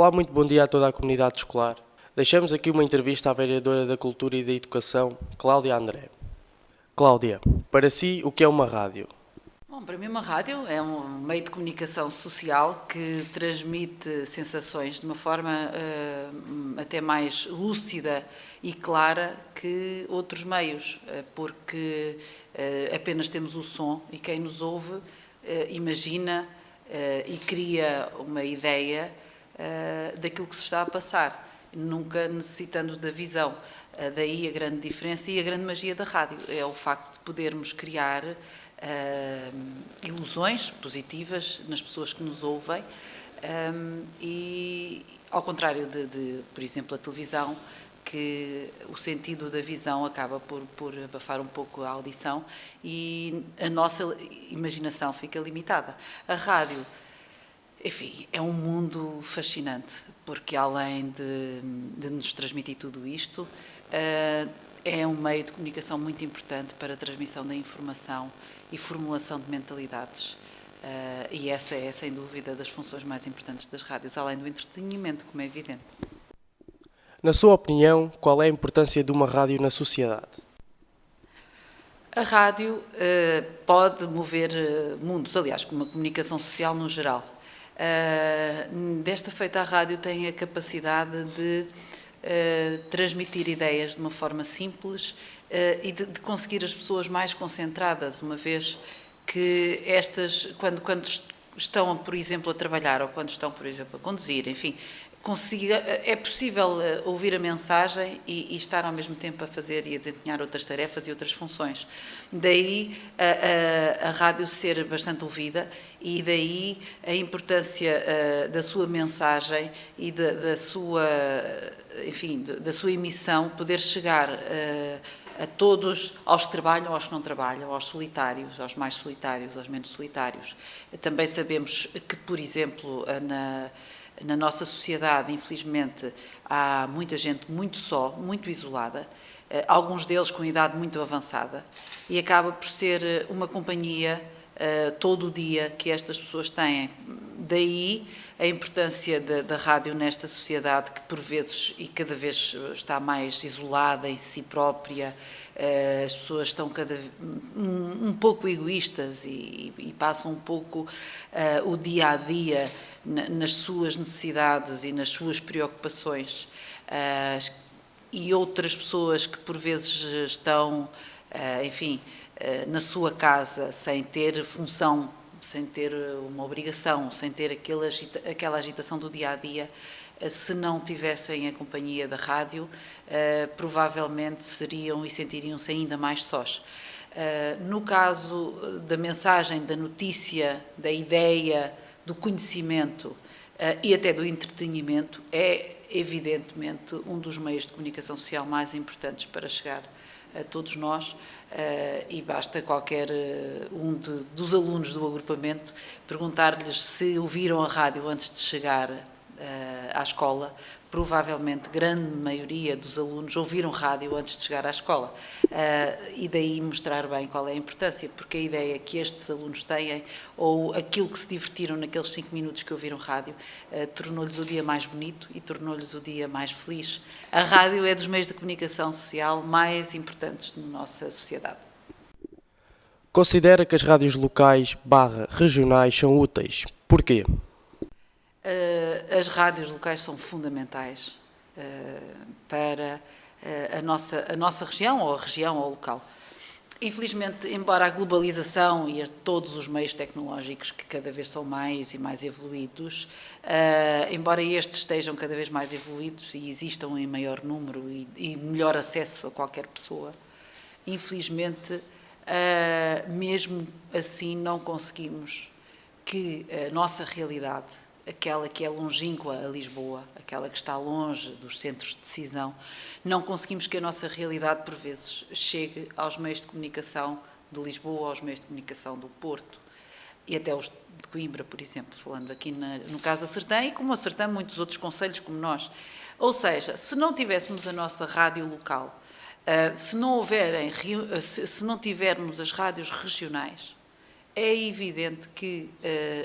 Olá, muito bom dia a toda a comunidade escolar. Deixamos aqui uma entrevista à vereadora da Cultura e da Educação, Cláudia André. Cláudia, para si, o que é uma rádio? Bom, para mim uma rádio é um meio de comunicação social que transmite sensações de uma forma até mais lúcida e clara que outros meios, porque apenas temos o som e quem nos ouve imagina e cria uma ideia daquilo que se está a passar, nunca necessitando da visão. Daí a grande diferença e a grande magia da rádio é o facto de podermos criar ilusões positivas nas pessoas que nos ouvem e ao contrário de, por exemplo, a televisão, que o sentido da visão acaba por abafar um pouco a audição e a nossa imaginação fica limitada. A rádio, enfim, é um mundo fascinante, porque além de nos transmitir tudo isto, é um meio de comunicação muito importante para a transmissão da informação e formulação de mentalidades. E essa é, sem dúvida, das funções mais importantes das rádios, além do entretenimento, como é evidente. Na sua opinião, qual é a importância de uma rádio na sociedade? A rádio pode mover mundos, aliás, como a comunicação social no geral. Desta feita, a rádio tem a capacidade de transmitir ideias de uma forma simples e de conseguir as pessoas mais concentradas, uma vez que estas, quando estão, por exemplo, a trabalhar ou quando estão, por exemplo, a conduzir, enfim, é possível ouvir a mensagem e estar ao mesmo tempo a fazer e a desempenhar outras tarefas e outras funções. Daí a rádio ser bastante ouvida e daí a importância da sua mensagem e da sua, enfim, da sua emissão poder chegar a todos, aos que trabalham, aos que não trabalham, aos solitários, aos mais solitários, aos menos solitários. Também sabemos que, por exemplo, na nossa sociedade, infelizmente, há muita gente muito só, muito isolada, alguns deles com idade muito avançada, e acaba por ser uma companhia todo o dia que estas pessoas têm. Daí a importância da rádio nesta sociedade que, por vezes, e cada vez está mais isolada em si própria, as pessoas estão um pouco egoístas e passam um pouco o dia-a-dia nas suas necessidades e nas suas preocupações. E outras pessoas que, por vezes, estão, enfim, na sua casa sem ter função, sem ter uma obrigação, sem ter aquela agitação do dia-a-dia, se não tivessem a companhia da rádio, provavelmente seriam e sentiriam-se ainda mais sós. No caso da mensagem, da notícia, da ideia, do conhecimento e até do entretenimento, é evidentemente um dos meios de comunicação social mais importantes para chegar a todos nós, e basta qualquer dos alunos do agrupamento perguntar-lhes se ouviram a rádio antes de chegar à escola. Provavelmente, grande maioria dos alunos ouviram rádio antes de chegar à escola. E daí mostrar bem qual é a importância, porque a ideia que estes alunos têm, ou aquilo que se divertiram naqueles 5 minutos que ouviram rádio, tornou-lhes o dia mais bonito e tornou-lhes o dia mais feliz. A rádio é dos meios de comunicação social mais importantes na nossa sociedade. Considera que as rádios locais / regionais são úteis? Porquê? As rádios locais são fundamentais para a nossa região, ou a região ou o local. Infelizmente, embora a globalização e todos os meios tecnológicos que cada vez são mais e mais evoluídos, embora estes estejam cada vez mais evoluídos e existam em maior número e melhor acesso a qualquer pessoa, infelizmente, mesmo assim não conseguimos que a nossa realidade, aquela que é longínqua a Lisboa, aquela que está longe dos centros de decisão, não conseguimos que a nossa realidade, por vezes, chegue aos meios de comunicação de Lisboa, aos meios de comunicação do Porto e até os de Coimbra, por exemplo, falando aqui no caso da Sertã e como a Sertã, muitos outros concelhos como nós. Ou seja, se não tivéssemos a nossa rádio local, se não tivermos as rádios regionais, é evidente que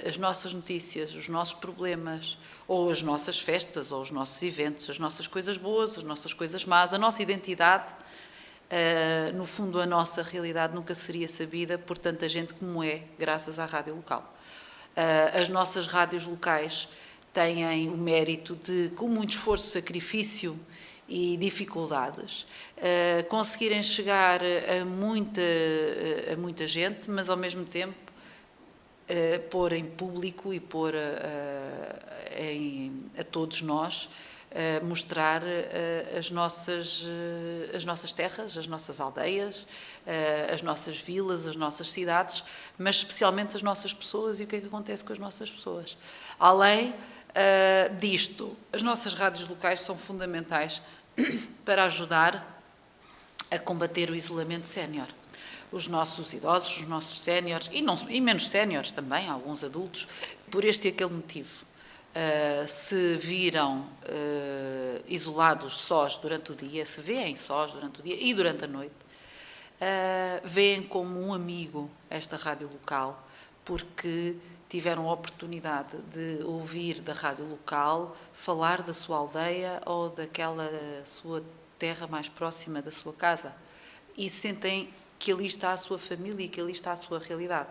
as nossas notícias, os nossos problemas, ou as nossas festas, ou os nossos eventos, as nossas coisas boas, as nossas coisas más, a nossa identidade, no fundo a nossa realidade nunca seria sabida por tanta gente como é, graças à rádio local. As nossas rádios locais têm o mérito de, com muito esforço, sacrifício e dificuldades, conseguirem chegar a muita gente, mas ao mesmo tempo pôr em público e pôr a todos nós, mostrar as nossas terras, as nossas aldeias, as nossas vilas, as nossas cidades, mas especialmente as nossas pessoas e o que é que acontece com as nossas pessoas. Além disto, as nossas rádios locais são fundamentais para ajudar a combater o isolamento sénior. Os nossos idosos, os nossos séniores, e menos séniores também, alguns adultos, por este e aquele motivo, se viram isolados sós durante o dia, se veem sós durante o dia e durante a noite, veem como um amigo esta rádio local, porque tiveram a oportunidade de ouvir da rádio local falar da sua aldeia ou daquela sua terra mais próxima da sua casa e sentem que ali está a sua família e que ali está a sua realidade.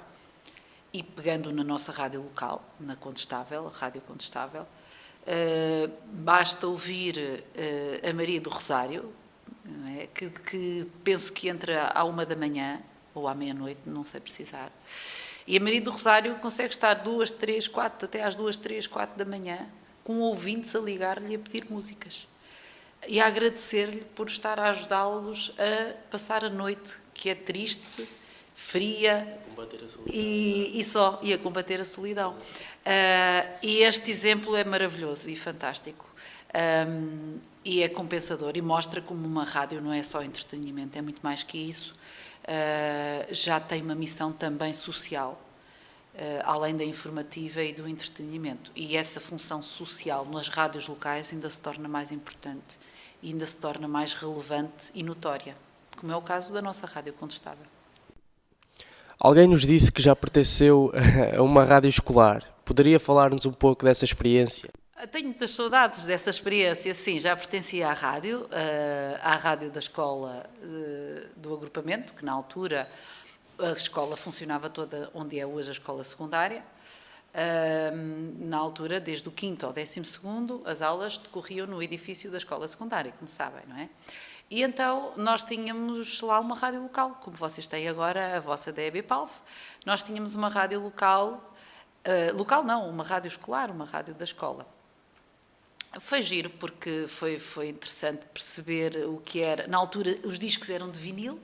E pegando na nossa rádio local, na Condestável, a Rádio Condestável, basta ouvir a Maria do Rosário, não é? que penso que entra à 1h ou à meia-noite, não sei precisar. E a Maria do Rosário consegue estar 2, 3, 4, até às 2, 3, 4 da manhã, com ouvintes a ligar-lhe e a pedir músicas. E a agradecer-lhe por estar a ajudá-los a passar a noite, que é triste, fria e a combater a solidão. E este exemplo é maravilhoso e fantástico. E é compensador e mostra como uma rádio não é só entretenimento, é muito mais que isso. Já tem uma missão também social, além da informativa e do entretenimento. E essa função social nas rádios locais ainda se torna mais importante e ainda se torna mais relevante e notória, como é o caso da nossa Rádio Condestável. Alguém nos disse que já pertenceu a uma rádio escolar. Poderia falar-nos um pouco dessa experiência? Tenho muitas saudades dessa experiência, sim, já pertencia à rádio da escola do agrupamento, que na altura a escola funcionava toda onde é hoje a escola secundária. Na altura, desde o 5º ao 12º, as aulas decorriam no edifício da escola secundária, como sabem, não é? E então nós tínhamos lá uma rádio local, como vocês têm agora a vossa da EBPALV. Nós tínhamos uma rádio local, uma rádio escolar, uma rádio da escola. Foi giro porque foi interessante perceber o que era. Na altura os discos eram de vinil,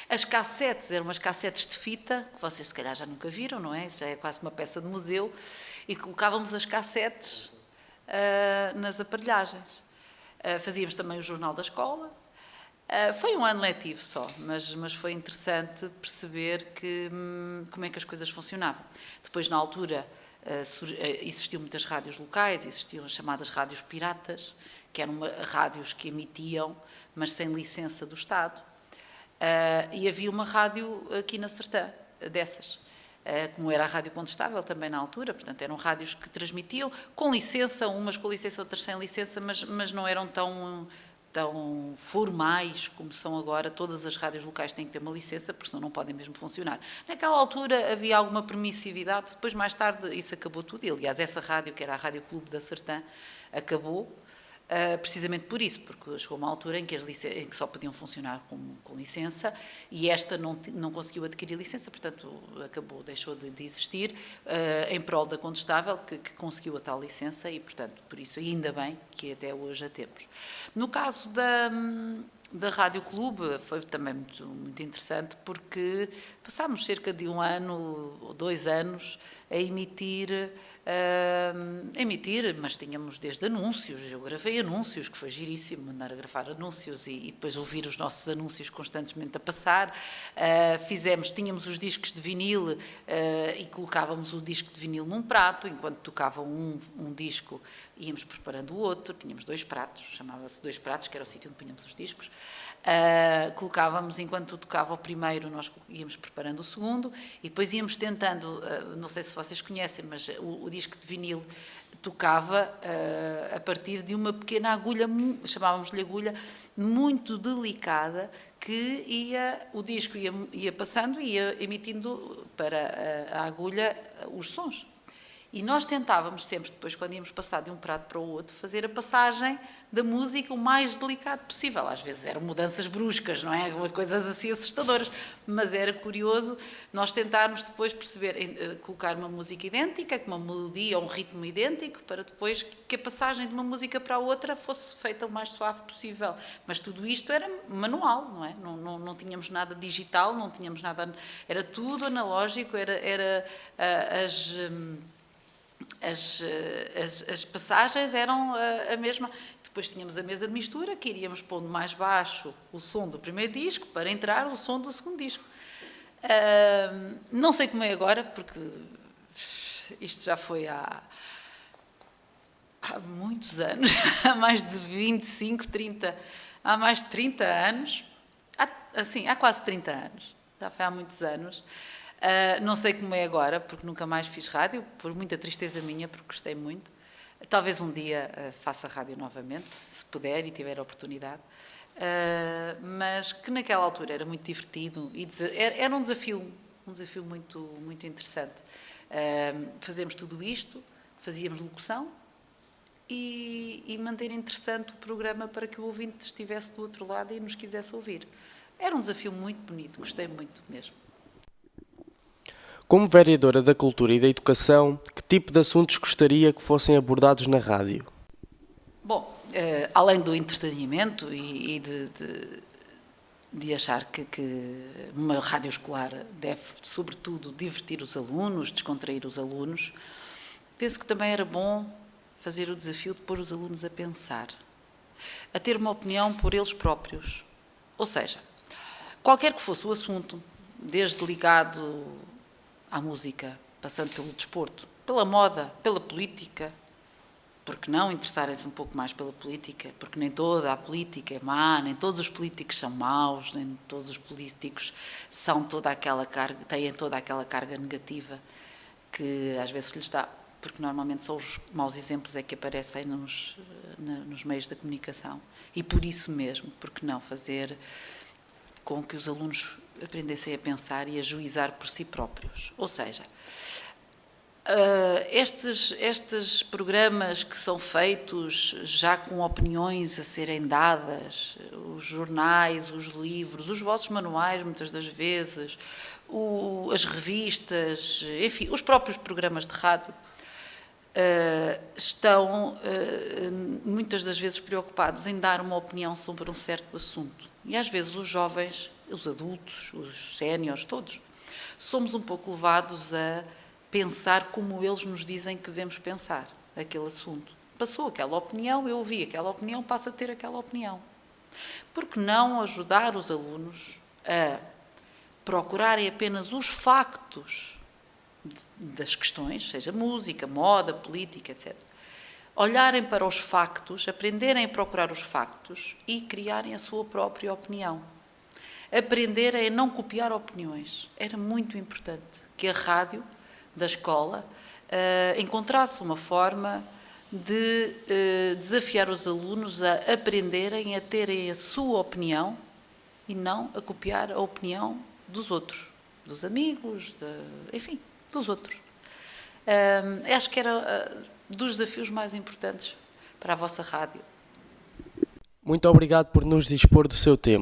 as cassetes eram umas cassetes de fita, que vocês se calhar já nunca viram, não é? Isso já é quase uma peça de museu, e colocávamos as cassetes nas aparelhagens. Fazíamos também o jornal da escola. Foi um ano letivo só, mas foi interessante perceber como é que as coisas funcionavam. Depois, na altura, existiam muitas rádios locais, existiam as chamadas rádios piratas, que eram rádios que emitiam, mas sem licença do Estado. E havia uma rádio aqui na Sertã, dessas, como era a Rádio Condestável também na altura, portanto eram rádios que transmitiam com licença, umas com licença, outras sem licença, mas não eram tão formais como são agora. Todas as rádios locais têm que ter uma licença, porque senão não podem mesmo funcionar. Naquela altura havia alguma permissividade, depois mais tarde isso acabou tudo, e aliás essa rádio, que era a Rádio Clube da Sertã, acabou, precisamente por isso, porque chegou uma altura em que só podiam funcionar com licença, e esta não conseguiu adquirir licença, portanto deixou de existir, em prol da Condestável, que conseguiu a tal licença, e portanto, por isso ainda bem que até hoje a temos. No caso da Rádio Clube foi também muito, muito interessante, porque passámos cerca de 1 ano ou 2 anos a emitir, mas tínhamos desde anúncios, eu gravei anúncios, que foi giríssimo, andar a gravar anúncios e depois ouvir os nossos anúncios constantemente a passar. Tínhamos os discos de vinil e colocávamos o disco de vinil num prato, enquanto tocava um disco íamos preparando o outro, tínhamos 2 pratos, chamava-se 2 pratos, que era o sítio onde punhamos os discos. Colocávamos, enquanto tocava o primeiro, nós íamos preparando o segundo e depois íamos tentando, não sei se vocês conhecem, mas o disco de vinil tocava a partir de uma pequena agulha, chamávamos-lhe agulha, muito delicada, que o disco ia passando e ia emitindo para a agulha os sons. E nós tentávamos sempre, depois, quando íamos passar de um prato para o outro, fazer a passagem da música o mais delicado possível. Às vezes eram mudanças bruscas, não é? Coisas assim assustadoras. Mas era curioso nós tentarmos depois perceber, colocar uma música idêntica, com uma melodia ou um ritmo idêntico, para depois que a passagem de uma música para a outra fosse feita o mais suave possível. Mas tudo isto era manual, não é? Não tínhamos nada digital, não tínhamos nada... Era tudo analógico, as passagens eram a mesma. Depois tínhamos a mesa de mistura, que iríamos pondo mais baixo o som do primeiro disco para entrar o som do segundo disco. Não sei como é agora, porque isto já foi há muitos anos, há mais de 25, 30, há mais de 30 anos, há quase 30 anos, já foi há muitos anos. Não sei como é agora, porque nunca mais fiz rádio, por muita tristeza minha, porque gostei muito. Talvez um dia faça rádio novamente, se puder e tiver a oportunidade. Mas que naquela altura era muito divertido e era um desafio muito, muito interessante. Fazemos tudo isto, fazíamos locução e manter interessante o programa para que o ouvinte estivesse do outro lado e nos quisesse ouvir. Era um desafio muito bonito, gostei muito mesmo. Como vereadora da Cultura e da Educação, que tipo de assuntos gostaria que fossem abordados na rádio? Bom, além do entretenimento e de achar que uma rádio escolar deve, sobretudo, divertir os alunos, descontrair os alunos, penso que também era bom fazer o desafio de pôr os alunos a pensar, a ter uma opinião por eles próprios. Ou seja, qualquer que fosse o assunto, desde ligado à música, passando pelo desporto, pela moda, pela política, porque não interessarem-se um pouco mais pela política, porque nem toda a política é má, nem todos os políticos são maus, nem todos os políticos têm toda aquela carga negativa que às vezes lhes dá, porque normalmente são os maus exemplos é que aparecem nos meios da comunicação. E por isso mesmo, porque não fazer com que os alunos aprendessem a pensar e a juizar por si próprios. Ou seja, estes programas que são feitos já com opiniões a serem dadas, os jornais, os livros, os vossos manuais, muitas das vezes, as revistas, enfim, os próprios programas de rádio, estão muitas das vezes preocupados em dar uma opinião sobre um certo assunto. E às vezes os jovens, os adultos, os séniores, todos, somos um pouco levados a pensar como eles nos dizem que devemos pensar aquele assunto. Passou aquela opinião, eu ouvi aquela opinião, passo a ter aquela opinião. Por que não ajudar os alunos a procurarem apenas os factos das questões, seja música, moda, política, etc. Olharem para os factos, aprenderem a procurar os factos e criarem a sua própria opinião. Aprenderem a não copiar opiniões. Era muito importante que a rádio da escola encontrasse uma forma de desafiar os alunos a aprenderem a terem a sua opinião e não a copiar a opinião dos outros, dos amigos, enfim, dos outros. Acho que era dos desafios mais importantes para a vossa rádio. Muito obrigado por nos dispor do seu tempo.